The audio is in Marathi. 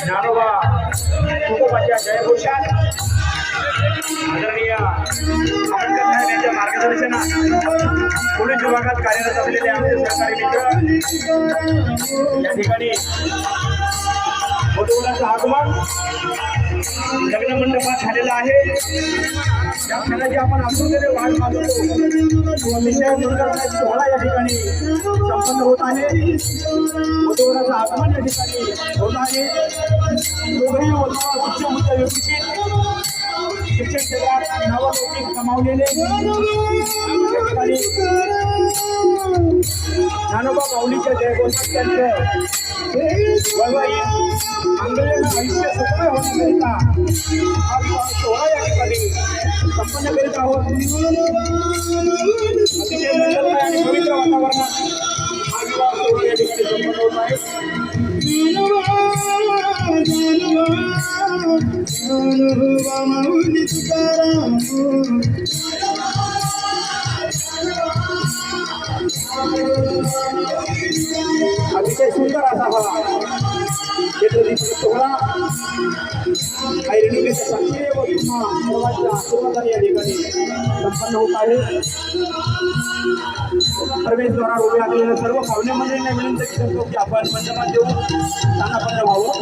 ज्ञानोबा तुकोबाच्या जयघोषात आदरणीय यांच्या मार्गदर्शनात पोलीस विभागात कार्यरत असलेले आमचे सहकारी मित्र या ठिकाणी वधूवराचं आगमन लग्न मंडपात झालेलं आहे। या क्षणाची आपण आतुरतेने वाट पाहतो। अतिशय सुंदर सोहळा या ठिकाणी संपन्न होत आहे। वधूवराचं आगमन या ठिकाणी होत आहे। दोघेही वधूवर उच्च योग्य शिक्षण क्षेत्रात नावलौकिक कमावलेले ज्ञानोबा माऊलीच्या जयघोषात त्यांचं वैवाहिक मांगल्यांना आयुष्य सुखमय होण्याकरिता हा विवाह सोहळा या ठिकाणी संपन्न करीत आहोत। अतिशय मंगलमय आणि पवित्र वातावरणात हा विवाह सोहळा या ठिकाणी संपन्न होत आहे। अतिशय सुंदर असा हा सोहळा ऐरणीच्या साक्षीने व सर्वांच्या आशीर्वादाने या ठिकाणी संपन्न होत आहे। प्रवेशद्वारावर उभे असलेल्या सर्व पाहुणे मंडळींना विनंती करतो की आपण मंडपात देऊन स्थानापन्न व्हावं।